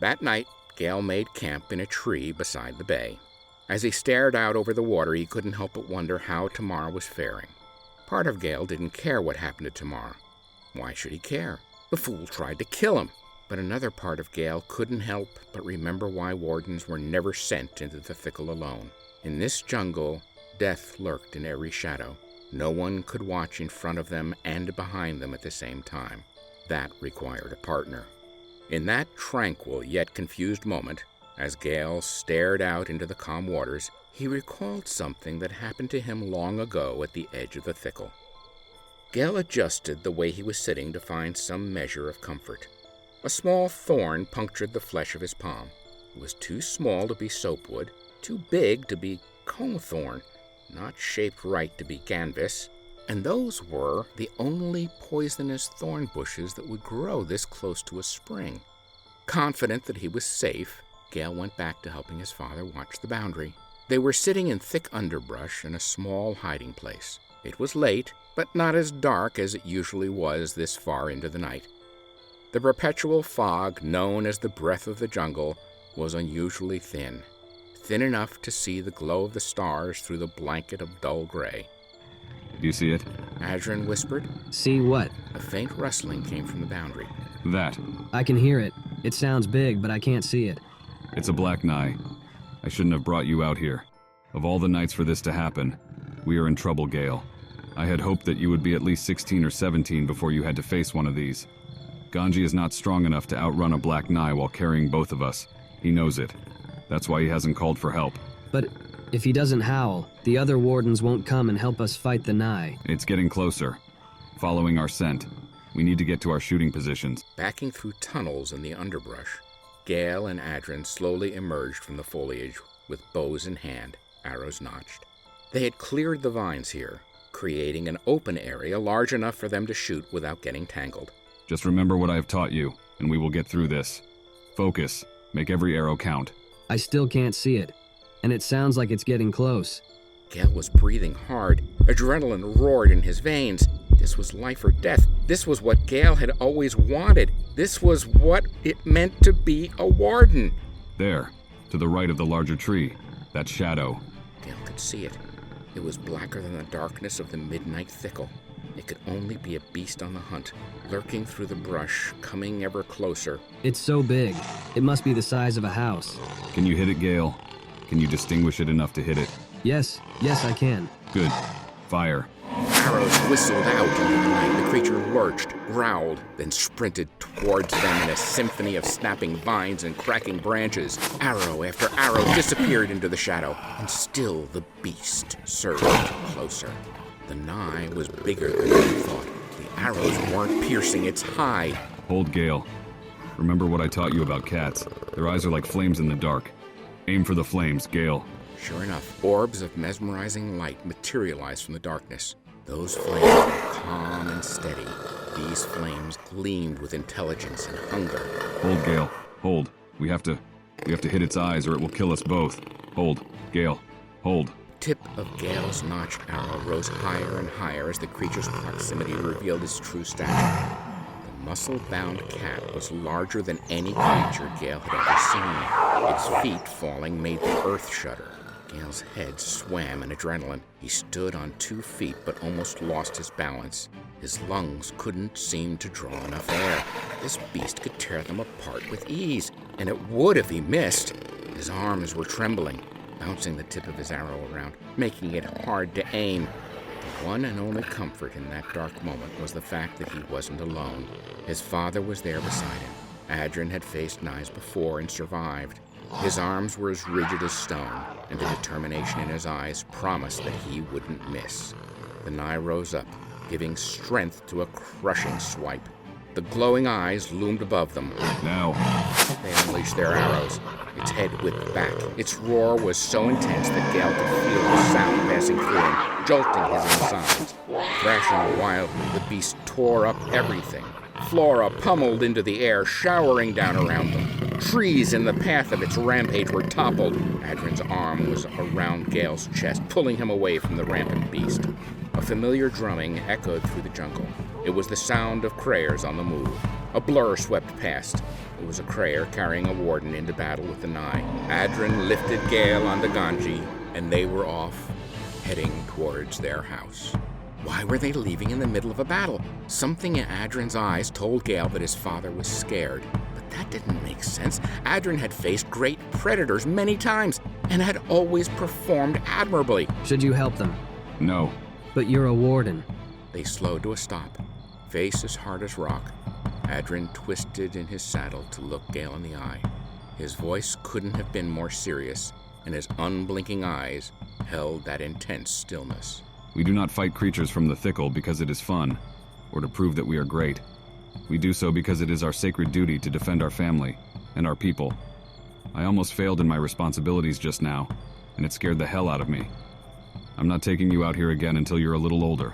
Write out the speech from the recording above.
That night, Gale made camp in a tree beside the bay. As he stared out over the water, he couldn't help but wonder how Tamar was faring. Part of Gale didn't care what happened to Tamar. Why should he care? The fool tried to kill him. But another part of Gale couldn't help but remember why wardens were never sent into the thickle alone. In this jungle, death lurked in every shadow. No one could watch in front of them and behind them at the same time. That required a partner. In that tranquil yet confused moment, as Gale stared out into the calm waters, he recalled something that happened to him long ago at the edge of the thickle. Gale adjusted the way he was sitting to find some measure of comfort. A small thorn punctured the flesh of his palm. It was too small to be soapwood, too big to be conethorn, not shaped right to be canvas, and those were the only poisonous thorn bushes that would grow this close to a spring. Confident that he was safe, Gale went back to helping his father watch the boundary. They were sitting in thick underbrush in a small hiding place. It was late, but not as dark as it usually was this far into the night. The perpetual fog, known as the breath of the jungle, was unusually thin enough to see the glow of the stars through the blanket of dull gray. Do you see it? Adrian whispered. See what? A faint rustling came from the boundary. That. I can hear it. It sounds big, but I can't see it. It's a Black Nie. I shouldn't have brought you out here. Of all the nights for this to happen, we are in trouble, Gale. I had hoped that you would be at least 16 or 17 before you had to face one of these. Ganji is not strong enough to outrun a Black Nie while carrying both of us. He knows it. That's why he hasn't called for help. But if he doesn't howl, the other wardens won't come and help us fight the Nye. It's getting closer. Following our scent. We need to get to our shooting positions. Backing through tunnels in the underbrush, Gale and Adrian slowly emerged from the foliage with bows in hand, arrows notched. They had cleared the vines here, creating an open area large enough for them to shoot without getting tangled. Just remember what I have taught you, and we will get through this. Focus. Make every arrow count. I still can't see it, and it sounds like it's getting close. Gale was breathing hard. Adrenaline roared in his veins. This was life or death. This was what Gale had always wanted. This was what it meant to be a warden. There, to the right of the larger tree, that shadow. Gale could see it. It was blacker than the darkness of the midnight thickle. It could only be a beast on the hunt, lurking through the brush, coming ever closer. It's so big. It must be the size of a house. Can you hit it, Gale? Can you distinguish it enough to hit it? Yes, I can. Good. Fire. Arrows whistled out into the night. The creature lurched, growled, then sprinted towards them in a symphony of snapping vines and cracking branches. Arrow after arrow disappeared into the shadow, and still the beast surged closer. The Nye was bigger than he thought. The arrows weren't piercing its hide. Hold, Gale. Remember what I taught you about cats. Their eyes are like flames in the dark. Aim for the flames, Gale. Sure enough, orbs of mesmerizing light materialized from the darkness. Those flames were calm and steady. These flames gleamed with intelligence and hunger. Hold, Gale. Hold. We have to hit its eyes or it will kill us both. Hold. Gale. Hold. Tip of Gale's notched arrow rose higher and higher as the creature's proximity revealed its true stature. The muscle-bound cat was larger than any creature Gale had ever seen. Its feet falling made the earth shudder. Gale's head swam in adrenaline. He stood on 2 feet but almost lost his balance. His lungs couldn't seem to draw enough air. This beast could tear them apart with ease, and it would if he missed. His arms were trembling, bouncing the tip of his arrow around, making it hard to aim. The one and only comfort in that dark moment was the fact that he wasn't alone. His father was there beside him. Adrian had faced Nyes before and survived. His arms were as rigid as stone, and the determination in his eyes promised that he wouldn't miss. The Nye rose up, giving strength to a crushing swipe. The glowing eyes loomed above them. Now. They unleashed their arrows. Its head whipped back. Its roar was so intense that Gale could feel the sound passing through him, jolting his insides. Thrashing wildly, the beast tore up everything. Flora pummeled into the air, showering down around them. Trees in the path of its rampage were toppled. Adrian's arm was around Gale's chest, pulling him away from the rampant beast. A familiar drumming echoed through the jungle. It was the sound of prayers on the move. A blur swept past. It was a Crayer carrying a warden into battle with the Nye. Adrin lifted Gale onto Ganji, and they were off, heading towards their house. Why were they leaving in the middle of a battle? Something in Adrin's eyes told Gale that his father was scared. But that didn't make sense. Adrin had faced great predators many times, and had always performed admirably. Should you help them? No. But you're a warden. They slowed to a stop, face as hard as rock. Adrin twisted in his saddle to look Gale in the eye. His voice couldn't have been more serious, and his unblinking eyes held that intense stillness. We do not fight creatures from the thickle because it is fun, or to prove that we are great. We do so because it is our sacred duty to defend our family and our people. I almost failed in my responsibilities just now, and it scared the hell out of me. I'm not taking you out here again until you're a little older.